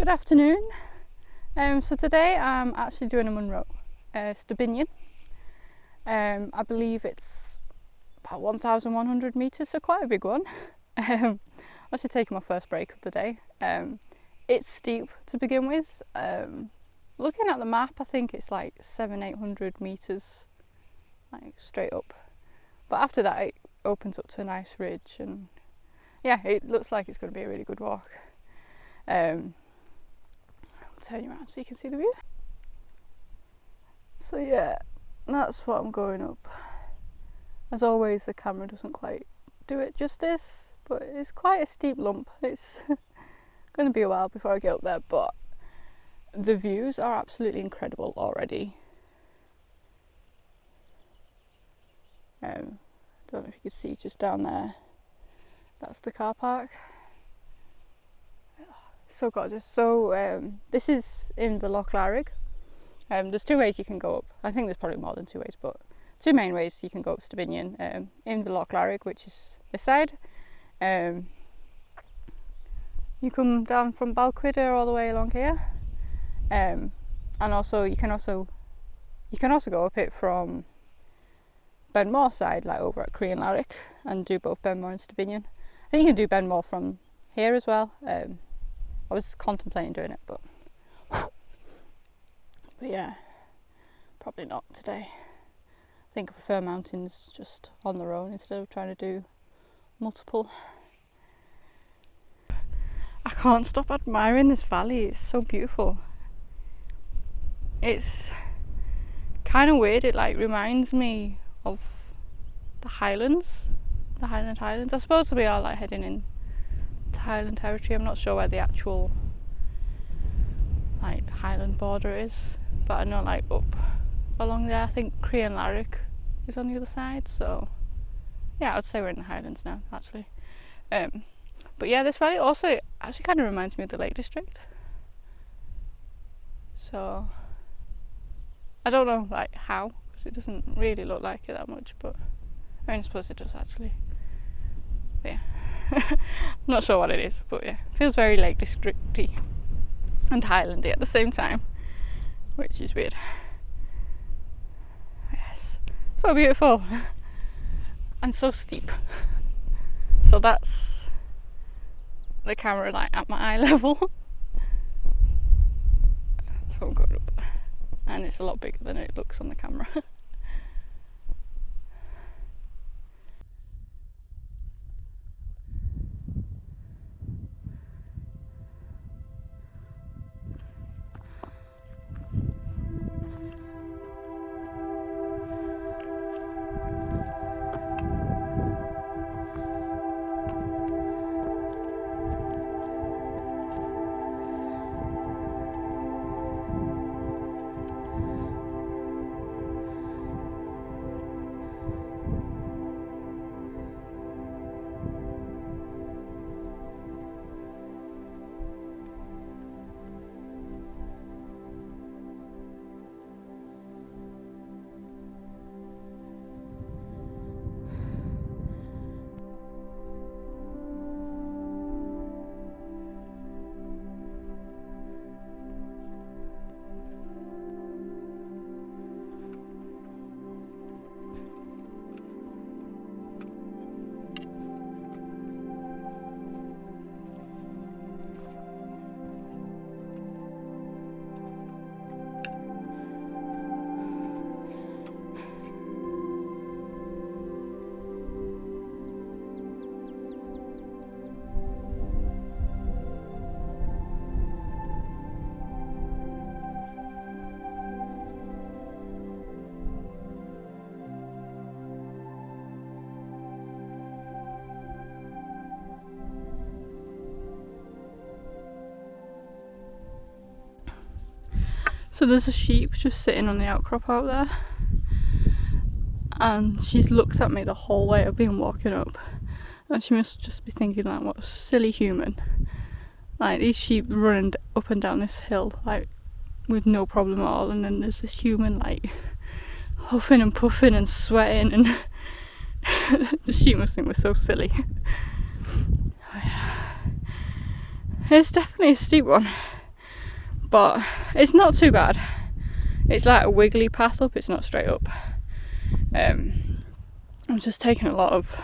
Good afternoon. So today I'm actually doing a Munro, Stob Binnein. I believe it's about 1,100 metres, so quite a big one. I'm actually taking my first break of the day. It's steep to begin with. Looking at the map, I think it's like 700-800 metres, like straight up. But after that, it opens up to a nice ridge, and yeah, it looks like it's going to be a really good walk. I'll turn you around so you can see the view. So yeah, that's what I'm going up. As always, the camera doesn't quite do it justice, but it's quite a steep lump. It's going to be a while before I get up there, but the views are absolutely incredible already. Don't know if you can see just down there. That's the car park. So gorgeous. So this is in the Lochain. There's two ways you can go up. I think there's probably more than two ways, but two main ways you can go up Stob Binnein. In the Lochain, which is this side. You come down from Balqhuidder all the way along here, and also you can also go up it from Benmore side, like over at Coire, and do both Benmore and Stob Binnein. I think you can do Benmore from here as well. I was contemplating doing it, but yeah, probably not today. I think I prefer mountains just on their own instead of trying to do multiple. I can't stop admiring this valley. It's so beautiful. It's kind of weird. It like reminds me of the Highlands, the Highlands. I suppose we are like heading in to Highland territory. I'm not sure where the actual like Highland border is, but I know like up along there, I think Coire is on the other side, so yeah, I'd say we're in the Highlands now actually. But yeah, this valley also actually kind of reminds me of the Lake District, so I don't know like how, because it doesn't really look like it that much, but I mean I suppose it does actually. But yeah, I'm not sure what it is, but yeah, it feels very Lake District-y and Highlandy at the same time, which is weird. Yes, so beautiful and so steep. So that's the camera like at my eye level. So I'm going up, and it's a lot bigger than it looks on the camera. So there's a sheep just sitting on the outcrop out there, and she's looked at me the whole way I've been walking up, and she must just be thinking like, what a silly human. Like, these sheep running up and down this hill like with no problem at all, and then there's this human like huffing and puffing and sweating, and the sheep must think we're so silly. Oh, yeah. It's definitely a steep one. but it's not too bad. It's like a wiggly path up, it's not straight up. I'm just taking a lot of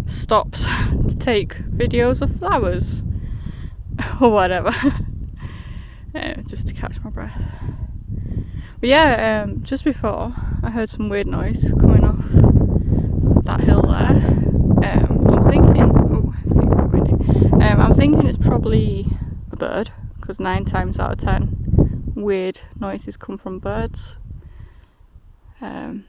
stops to take videos of flowers or whatever, just to catch my breath. But yeah, just before I heard some weird noise coming off that hill there. I'm thinking it's probably a bird, because 9 times out of 10 weird noises come from birds. I'm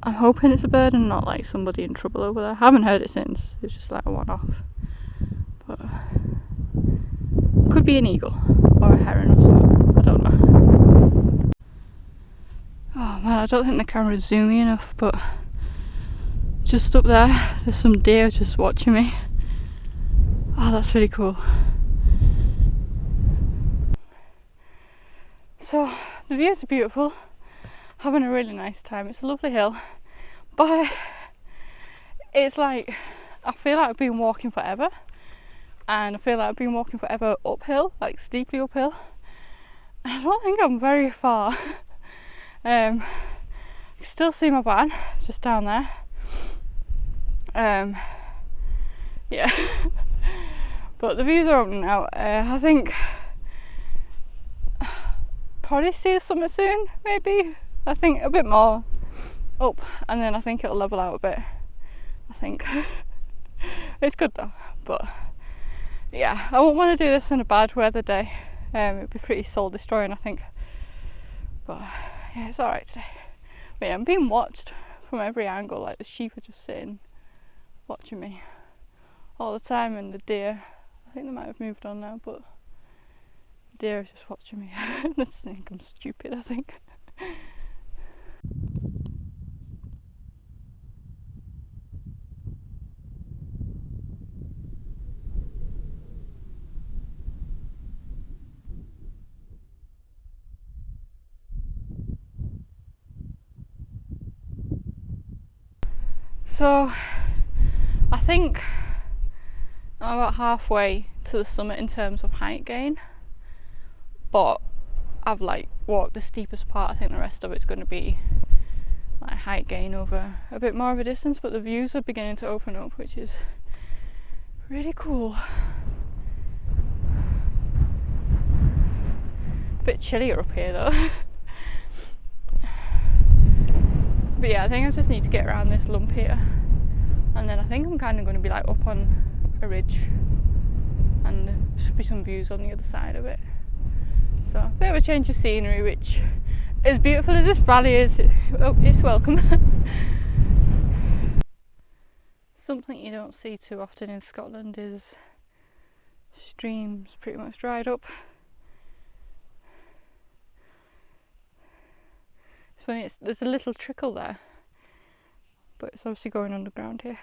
hoping it's a bird and not like somebody in trouble over there. I haven't heard it since, it's just like a one-off. But could be an eagle or a heron or something, I don't know. Oh man, I don't think the camera's zoomy enough, but just up there, there's some deer just watching me. Oh, that's really cool. So, the views are beautiful. Having a really nice time. It's a lovely hill. But it's like, I feel like I've been walking forever. And I feel like I've been walking forever uphill, like steeply uphill. And I don't think I'm very far. I can still see my van, it's just down there. Yeah. But the views are open now. I think probably see the summit soon, maybe. I think a bit more up, and then I think it'll level out a bit. I think. It's good though, but yeah, I won't want to do this on a bad weather day. It'd be pretty soul destroying, I think. But yeah, it's alright today. But yeah, I'm being watched from every angle, like the sheep are just sitting watching me all the time, and the deer, I think they might have moved on now, but the deer is just watching me. They just think I'm stupid, I think. So I think I'm about halfway to the summit in terms of height gain, but I've like walked the steepest part. I think the rest of it's going to be like height gain over a bit more of a distance, but the views are beginning to open up, which is really cool. A bit chillier up here though. But yeah, I think I just need to get around this lump here, and then I think I'm kind of going to be like up on a ridge, and there should be some views on the other side of it. So a bit of a change of scenery, which, as beautiful as this valley is, it's welcome. Something you don't see too often in Scotland is streams pretty much dried up. It's funny, there's a little trickle there, but it's obviously going underground here.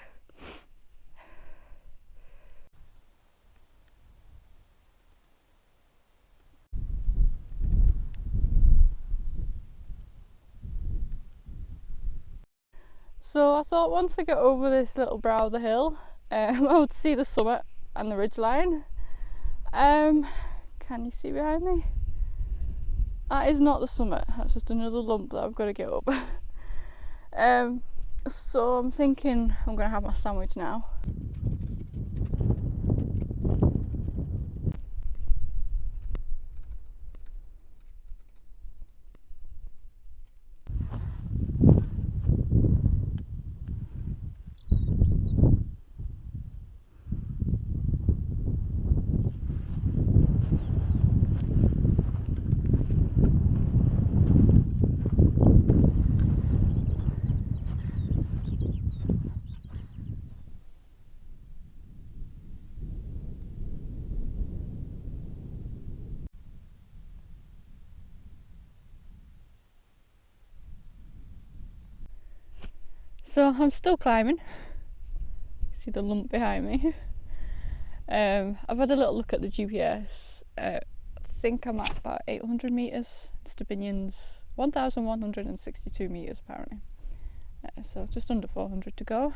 So I thought once I get over this little brow of the hill, I would see the summit and the ridge line. Can you see behind me? That is not the summit, that's just another lump that I've got to get up. So I'm thinking I'm going to have my sandwich now. So I'm still climbing. See the lump behind me. I've had a little look at the GPS. I think I'm at about 800 metres. Stob Binnein's 1,162 metres apparently. So just under 400 to go.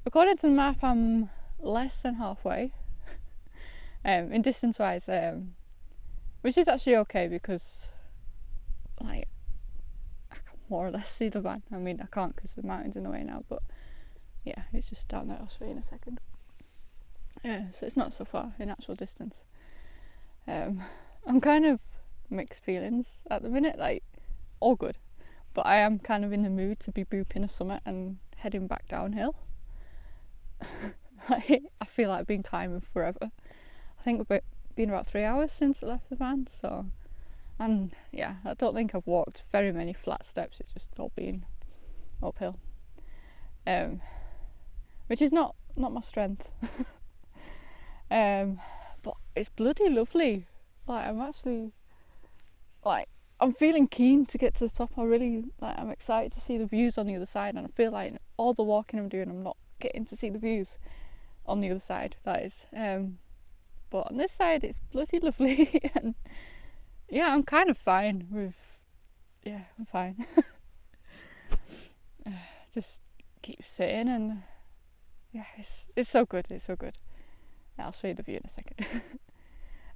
According to the map, I'm less than halfway. in distance wise, which is actually okay because like I can more or less see the van. I mean I can't because the mountain's in the way now, but yeah, it's just down there. I'll show you in a second. So it's not so far in actual distance. I'm kind of mixed feelings at the minute, like all good, but I am kind of in the mood to be booping a summit and heading back downhill. I feel like I've been climbing forever. I think it's been about 3 hours since I left the van, so, and yeah, I don't think I've walked very many flat steps. It's just all been uphill, which is not my strength. But it's bloody lovely. Like I'm feeling keen to get to the top. I'm excited to see the views on the other side, and I feel like all the walking I'm doing, I'm not getting to see the views on the other side, that is. But on this side it's bloody lovely. And yeah, I'm kind of fine with, I'm fine. Just keep sitting, and yeah, it's so good, I'll show you the view in a second.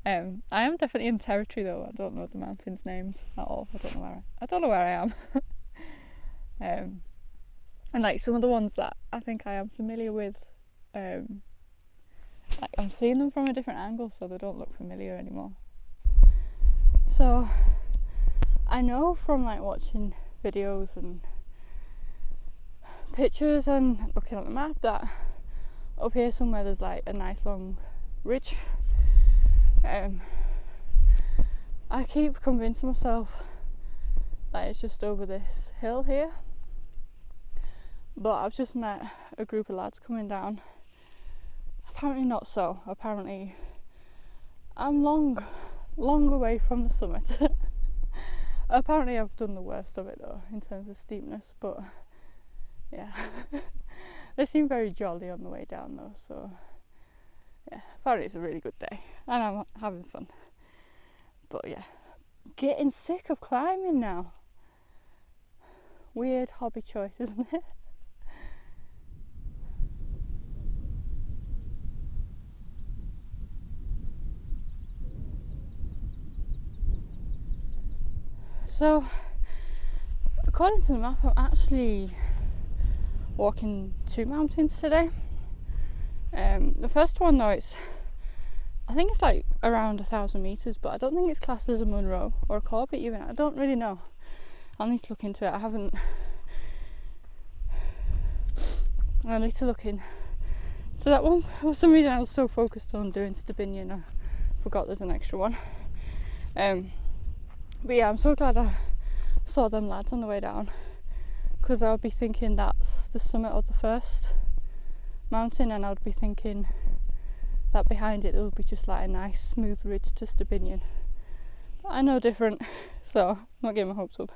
I am definitely in territory though. I don't know the mountains' names at all. I don't know where I am. And like some of the ones that I think I am familiar with, like I'm seeing them from a different angle, so they don't look familiar anymore. So I know from like watching videos and pictures and looking on the map that up here somewhere there's like a nice long ridge. I keep convincing myself that it's just over this hill here, but I've just met a group of lads coming down. Apparently not so. Apparently I'm long away from the summit. Apparently I've done the worst of it though in terms of steepness, but yeah. They seem very jolly on the way down though, so yeah, apparently it's a really good day and I'm having fun. But yeah, getting sick of climbing now. Weird hobby choice, isn't it? So, according to the map, I'm actually walking 2 mountains today. The first one though, I think it's like around 1,000 meters, but I don't think it's classed as a Munro or a Coire even. I don't really know. I'll need to look into it. I need to look in. So that one, for some reason I was so focused on doing Stob Binnein, I forgot there's an extra one. But yeah, I'm so glad I saw them lads on the way down, because I would be thinking that's the summit of the first mountain, and I would be thinking that behind it would be just like a nice smooth ridge to Stob Binnein. But I know different, so I'm not getting my hopes up.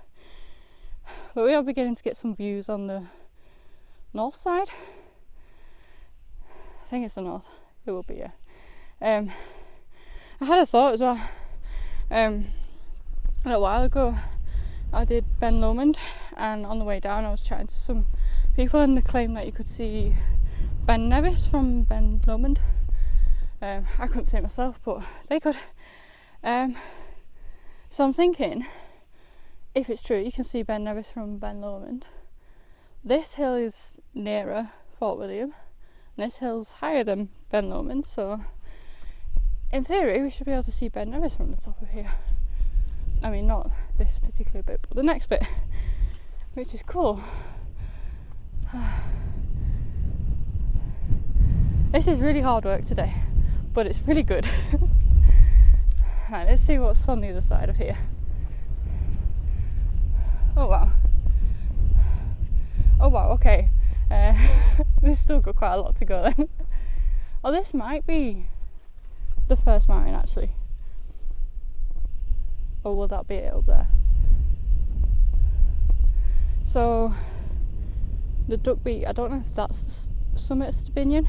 But we are beginning to get some views on the north side. I think it's the north. It will be, yeah. I had a thought as well. A little while ago I did Ben Lomond, and on the way down I was chatting to some people and they claimed that you could see Ben Nevis from Ben Lomond. I couldn't see it myself, but they could. So I'm thinking, if it's true you can see Ben Nevis from Ben Lomond, this hill is nearer Fort William and this hill's higher than Ben Lomond, so in theory we should be able to see Ben Nevis from the top of here. I mean, not this particular bit, but the next bit, which is cool. This is really hard work today, but it's really good. Right, let's see what's on the other side of here. Oh wow, okay. We've still got quite a lot to go then. Oh, this might be the first mountain actually. Or will that be it up there? So the Duck Beat, I don't know if that's the summit of Stob Binnein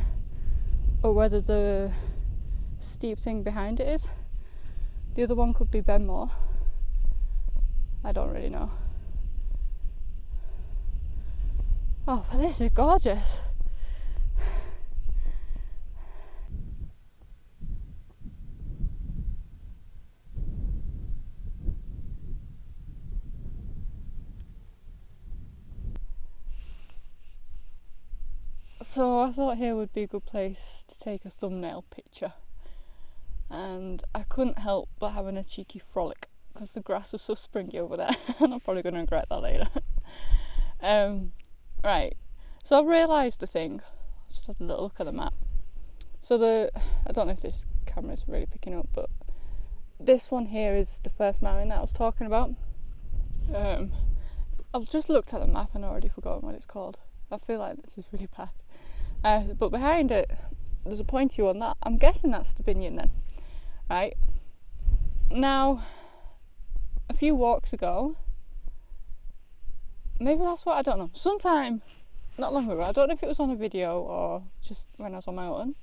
or whether the steep thing behind it is. The other one could be Benmore. I don't really know. Oh, but this is gorgeous. So I thought here would be a good place to take a thumbnail picture, and I couldn't help but having a cheeky frolic because the grass was so springy over there and I'm probably going to regret that later. Right, so I've realised the thing. I just had a little look at the map. So I don't know if this camera's really picking up, but this one here is the first mountain that I was talking about. I've just looked at the map and already forgotten what it's called. I feel like this is really bad. But behind it, there's a pointy one that I'm guessing that's Stob Binnein then, right? Now, a few walks ago, maybe that's what, I don't know, sometime not long ago, I don't know if it was on a video or just when I was on my own,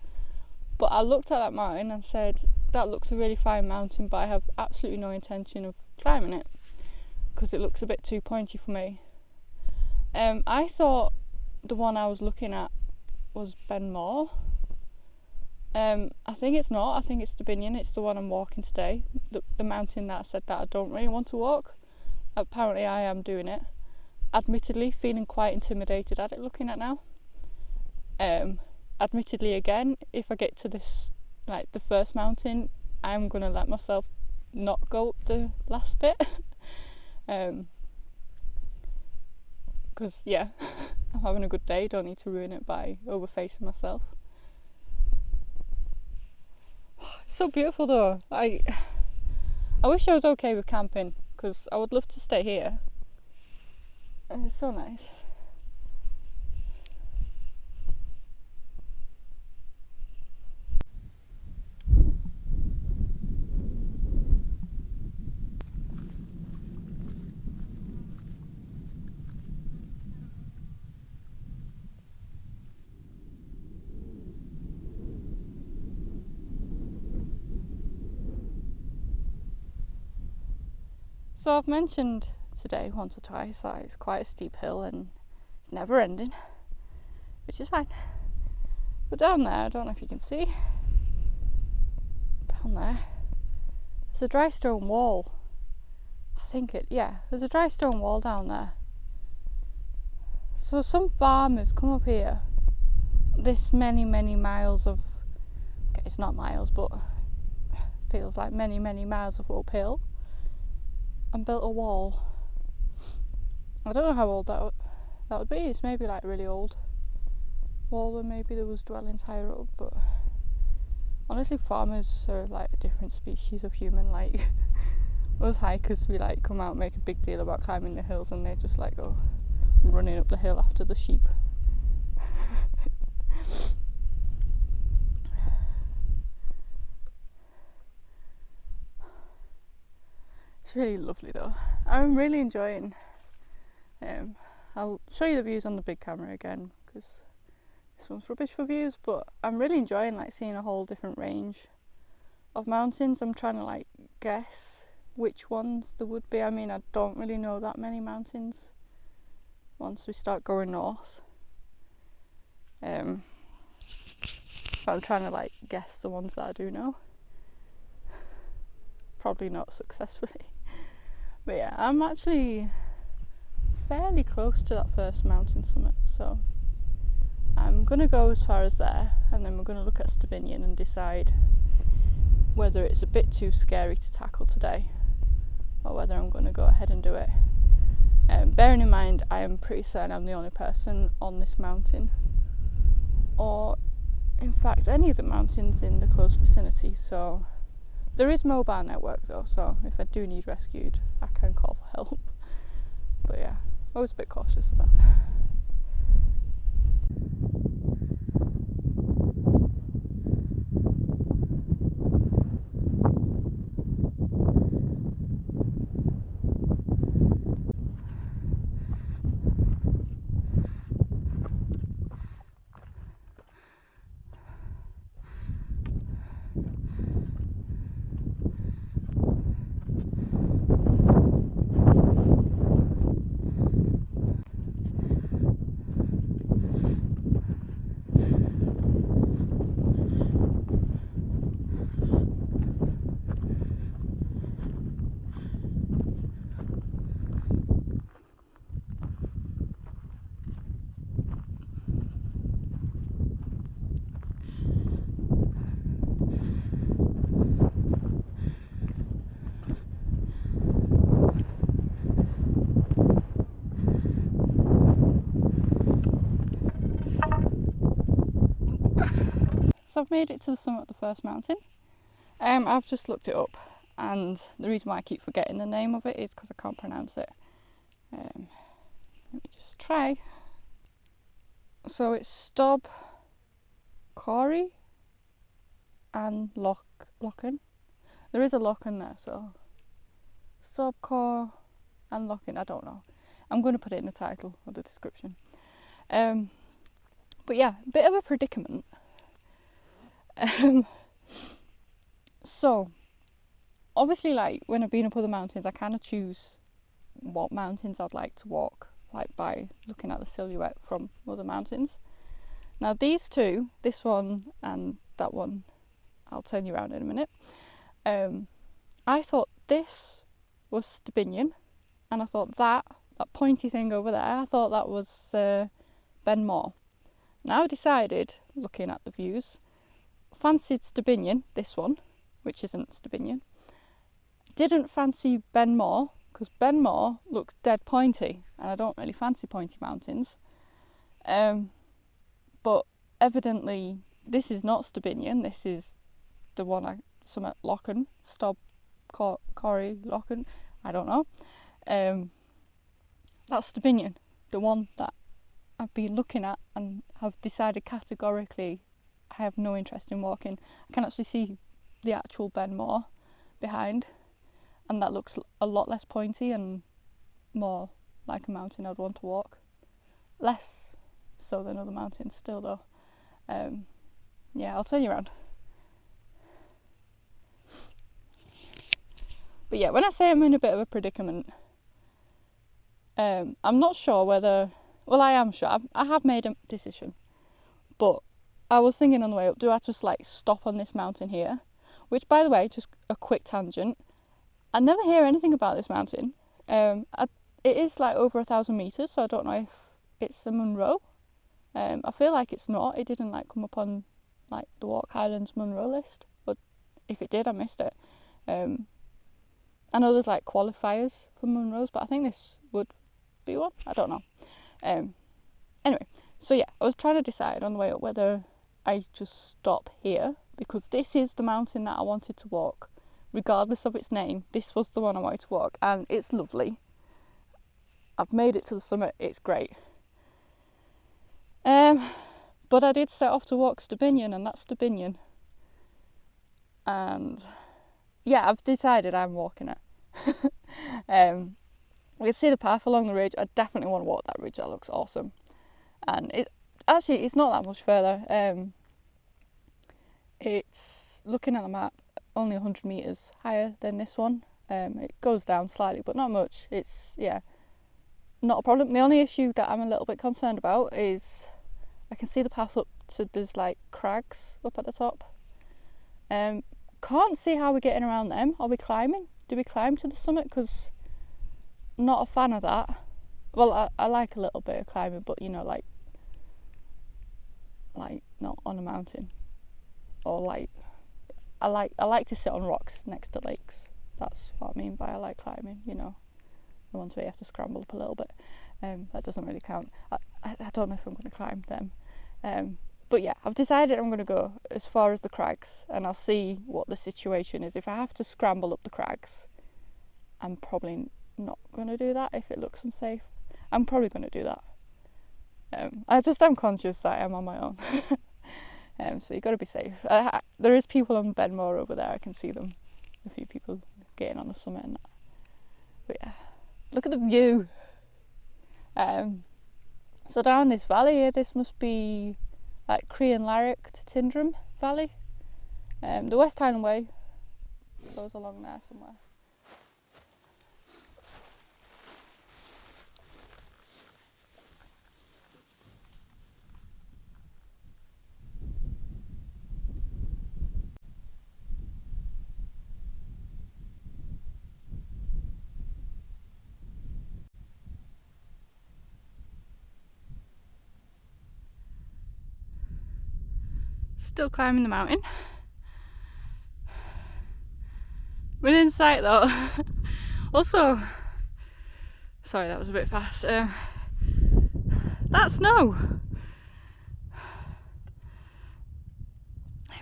but I looked at that mountain and said, that looks a really fine mountain, but I have absolutely no intention of climbing it because it looks a bit too pointy for me. I thought the one I was looking at was Munro. I think it's not. I think it's Stob Binnein. It's the one I'm walking today. The mountain that I said that I don't really want to walk. Apparently I am doing it. Admittedly feeling quite intimidated at it looking at now. Admittedly again, if I get to this, like the first mountain, I'm going to let myself not go up the last bit. Because yeah, I'm having a good day, don't need to ruin it by overfacing myself. It's so beautiful though. I wish I was okay with camping because I would love to stay here. And it's so nice. So I've mentioned today once or twice that it's quite a steep hill and it's never ending, which is fine. But down there, I don't know if you can see, down there, there's a dry stone wall. There's a dry stone wall down there. So some farmers come up here, this many miles of, okay, it's not miles, but feels like many miles of uphill, and built a wall. I don't know how old that would be. It's maybe like really old wall where maybe there was dwellings higher up, but honestly farmers are like a different species of human. Like us hikers, we like come out and make a big deal about climbing the hills, and they just like go running up the hill after the sheep. It's really lovely though. I'm really enjoying. I'll show you the views on the big camera again because this one's rubbish for views, but I'm really enjoying like seeing a whole different range of mountains. I'm trying to like guess which ones there would be. I mean, I don't really know that many mountains once we start going north. But I'm trying to like guess the ones that I do know. Probably not successfully. But yeah, I'm actually fairly close to that first mountain summit, so I'm going to go as far as there, and then we're going to look at Stob Binnein and decide whether it's a bit too scary to tackle today or whether I'm going to go ahead and do it. Bearing in mind I am pretty certain I'm the only person on this mountain, or in fact any of the mountains in the close vicinity, so there is mobile network though, so if I do need rescued I can call for help. But yeah, always a bit cautious of that. So I've made it to the summit of the first mountain. I've just looked it up, and the reason why I keep forgetting the name of it is because I can't pronounce it. Let me just try. So it's Stob Coire and Lochain. There is a Lochain there, so Stob Coire and Lochain, I don't know. I'm going to put it in the title or the description. But yeah, a bit of a predicament. So obviously, like, when I've been up other mountains, I kind of choose what mountains I'd like to walk, like by looking at the silhouette from other mountains. Now these two, this one and that one, I'll turn you around in a minute. I thought this was Stob Binnein, and I thought that pointy thing over there, I thought that was Benmore. Now I decided, looking at the views, fancied Stob Binnein, this one, which isn't Stob Binnein. Didn't fancy Benmore, because Benmore looks dead pointy, and I don't really fancy pointy mountains. But evidently this is not Stob Binnein, this is the one summit Lochain, Stob Coire Lochain, I don't know. That's Stob Binnein, the one that I've been looking at and have decided categorically I have no interest in walking. I can actually see the actual Benmore behind, and that looks a lot less pointy and more like a mountain I'd want to walk. Less so than other mountains still though. Yeah, I'll turn you around. But yeah, when I say I'm in a bit of a predicament, I'm not sure whether, well, I am sure, I have made a decision, but I was thinking on the way up, do I just like stop on this mountain here? Which, by the way, just a quick tangent, I never hear anything about this mountain. It is like over 1,000 metres, so I don't know if it's a Munro. I feel like it's not. It didn't like come up on like the Walk Highlands Munro list, but if it did, I missed it. I know there's like qualifiers for Munros, but I think this would be one. I don't know. Anyway, so yeah, I was trying to decide on the way up whether I just stop here, because this is the mountain that I wanted to walk, regardless of its name. This was the one I wanted to walk, and it's lovely. I've made it to the summit, it's great. But I did set off to walk Stob Binnein, and that's Stob Binnein. And yeah, I've decided I'm walking it. You can see the path along the ridge. I definitely want to walk that ridge, that looks awesome. And it's not that much further. It's, looking at the map, only 100 metres higher than this one. It goes down slightly, but not much. It's, yeah, not a problem. The only issue that I'm a little bit concerned about is I can see the path up to, there's like crags up at the top. Can't see how we're getting around them. Are we climbing? Do we climb to the summit? Because I'm not a fan of that. Well, I like a little bit of climbing, but you know, like not on a mountain. Or like I like to sit on rocks next to lakes. That's what I mean by I like climbing, you know. The ones where you have to scramble up a little bit. That doesn't really count. I don't know if I'm going to climb them. But yeah, I've decided I'm going to go as far as the crags, and I'll see what the situation is. If I have to scramble up the crags, I'm probably not going to do that if it looks unsafe. I'm probably going to do that. I just am conscious that I'm on my own. So you've got to be safe. There is people on Benmore over there, I can see them. A few people getting on the summit and that. But yeah, look at the view. So down this valley here, this must be like Coire and Larrick to Tindrum Valley. The West Highland Way goes along there somewhere. Still climbing the mountain. Within sight though. Also, sorry that was a bit fast. That snow.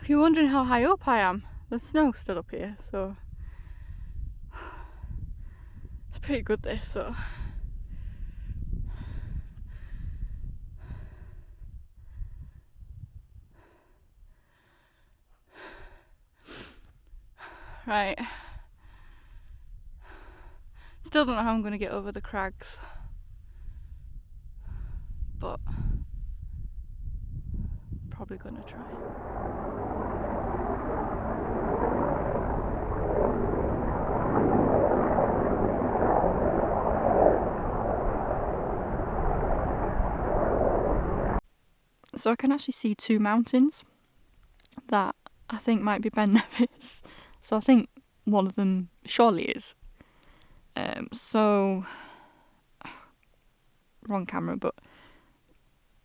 If you're wondering how high up I am, the snow's still up here, so it's pretty good this, so right. Still don't know how I'm going to get over the crags, but probably going to try. So I can actually see two mountains that I think might be Ben Nevis. So I think one of them surely is. So wrong camera, but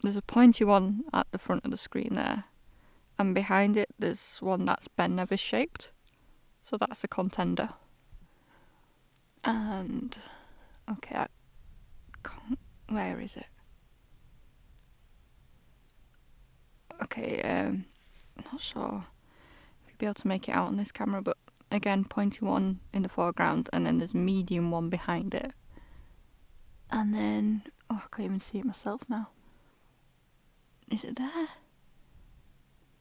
there's a pointy one at the front of the screen there, and behind it there's one that's Ben Nevis shaped. So that's a contender. And okay, where is it? Okay, not sure if you'll be able to make it out on this camera, but again, pointy one in the foreground, and then there's a medium one behind it. And then, I can't even see it myself now. Is it there?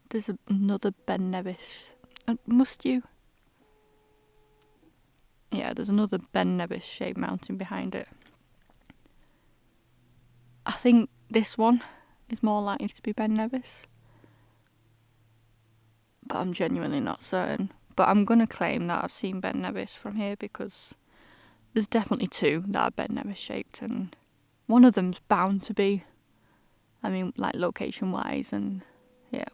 There's another Ben Nevis. Must you? Yeah, there's another Ben Nevis shaped mountain behind it. I think this one is more likely to be Ben Nevis, but I'm genuinely not certain. But I'm going to claim that I've seen Ben Nevis from here, because there's definitely two that are Ben Nevis shaped, and one of them's bound to be. I mean, like location wise, and yeah.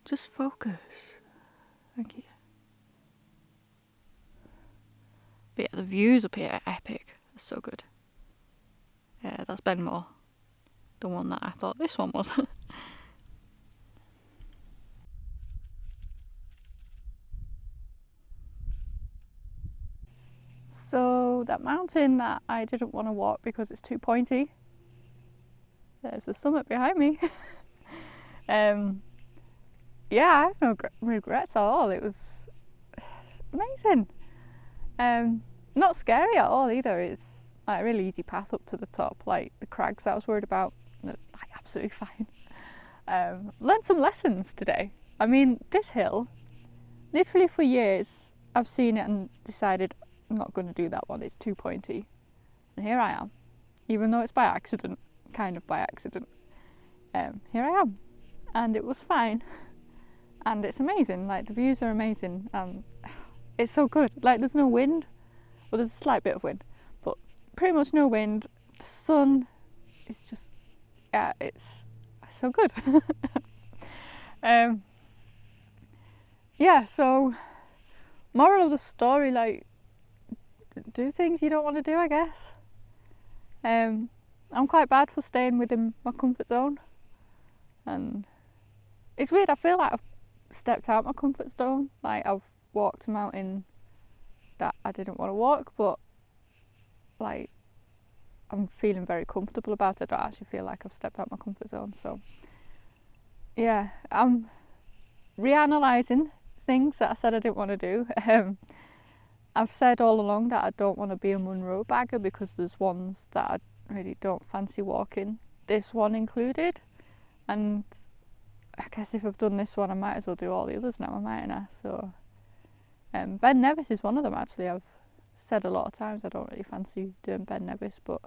Just focus. Thank you. But yeah, the views up here are epic. They're so good. Yeah, that's Benmore. The one that I thought this one was. So that mountain that I didn't want to walk because it's too pointy, there's the summit behind me. Yeah, I have no regrets at all. It was amazing. Not scary at all either. It's like a really easy path up to the top. Like the crags that I was worried about, like absolutely fine. Learned some lessons today. I mean, this hill, literally for years, I've seen it and decided I'm not going to do that one, it's too pointy. And here I am, even though it's by accident, kind of by accident. Here I am, and it was fine. And it's amazing, like the views are amazing. It's so good, like there's no wind, well there's a slight bit of wind, but pretty much no wind. The sun is just, yeah, it's so good. Yeah, so moral of the story, like, do things you don't want to do, I guess. I'm quite bad for staying within my comfort zone, and it's weird, I feel like I've stepped out my comfort zone. Like I've walked a mountain that I didn't want to walk, but like I'm feeling very comfortable about it. I don't actually feel like I've stepped out my comfort zone. So yeah, I'm reanalysing things that I said I didn't want to do. I've said all along that I don't want to be a Munro bagger because there's ones that I really don't fancy walking, this one included, and I guess if I've done this one I might as well do all the others now, mightn't I? So Ben Nevis is one of them actually. I've said a lot of times I don't really fancy doing Ben Nevis, but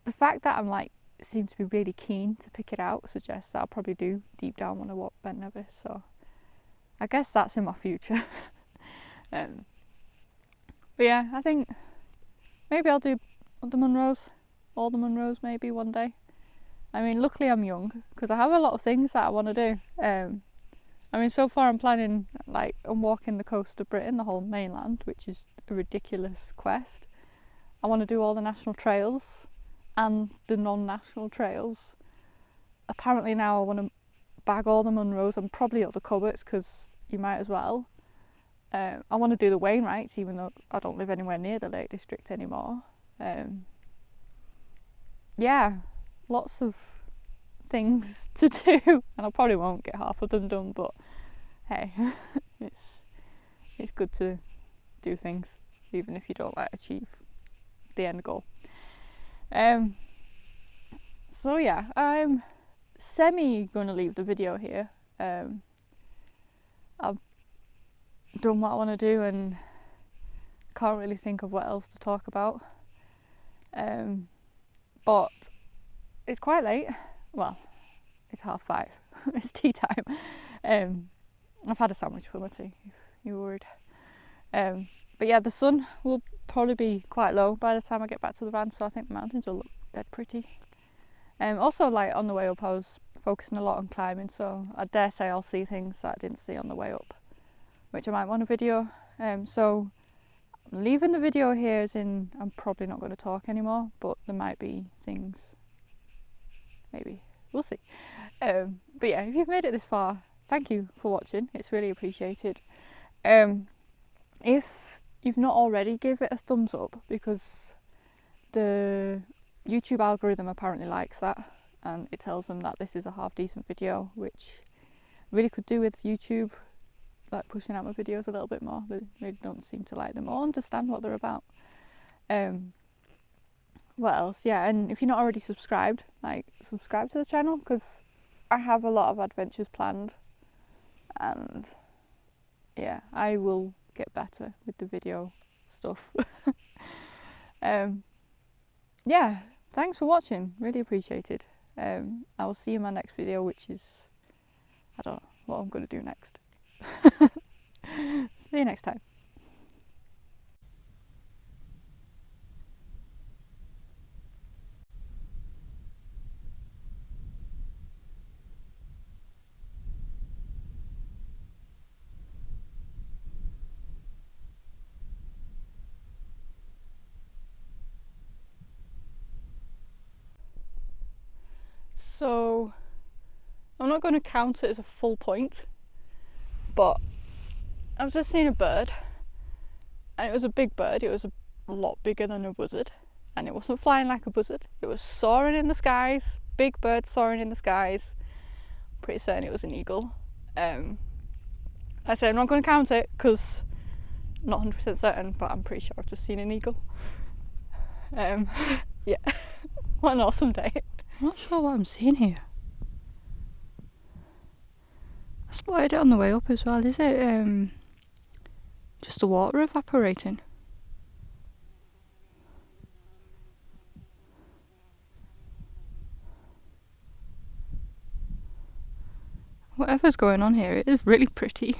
the fact that I'm like seem to be really keen to pick it out suggests that I'll probably do deep down want to walk Ben Nevis, so I guess that's in my future. But yeah, I think maybe I'll do the Munros, all the Munros maybe one day. I mean, luckily I'm young because I have a lot of things that I want to do. I mean, so far I'm planning, like, I'm walking the coast of Britain, the whole mainland, which is a ridiculous quest. I want to do all the national trails and the non-national trails. Apparently now I want to bag all the Munros and probably all the Coverts because you might as well. I want to do the Wainwrights, even though I don't live anywhere near the Lake District anymore. Yeah, lots of things to do, and I probably won't get half of them done, but hey, it's good to do things even if you don't like achieve the end goal. So yeah, I'm semi gonna leave the video here. I've done what I want to do and can't really think of what else to talk about. But it's quite late. Well, it's 5:30. It's tea time. I've had a sandwich for my tea, if you're worried. But yeah, the sun will probably be quite low by the time I get back to the van, so I think the mountains will look dead pretty. Also, like on the way up, I was focusing a lot on climbing, so I dare say I'll see things that I didn't see on the way up, which I might want a video. So I'm leaving the video here, as in I'm probably not going to talk anymore, but there might be things, maybe, we'll see. But yeah, if you've made it this far, thank you for watching, it's really appreciated. If you've not already, give it a thumbs up, because the YouTube algorithm apparently likes that, and it tells them that this is a half decent video, which really could do with YouTube like pushing out my videos a little bit more. They really don't seem to like them or understand what they're about. What else? Yeah, and if you're not already subscribed, like, subscribe to the channel, because I have a lot of adventures planned, and yeah, I will get better with the video stuff. Yeah, thanks for watching, really appreciated. I will see you in my next video, which is, I don't know what I'm going to do next. See you next time. So I'm not going to count it as a full point, but I've just seen a bird, and it was a big bird. It was a lot bigger than a buzzard, and it wasn't flying like a buzzard. It was soaring in the skies, big bird soaring in the skies. Pretty certain it was an eagle. I say I'm not going to count it because I'm not 100% certain, but I'm pretty sure I've just seen an eagle. Yeah, what an awesome day. I'm not sure what I'm seeing here. I spotted it on the way up as well. Is it just the water evaporating? Whatever's going on here, it is really pretty.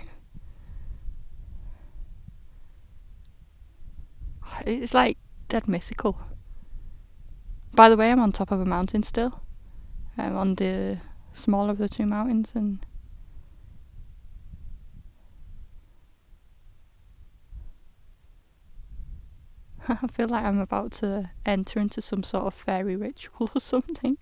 It's like dead mystical. By the way, I'm on top of a mountain still. I'm on the smaller of the two mountains, and I feel like I'm about to enter into some sort of fairy ritual or something.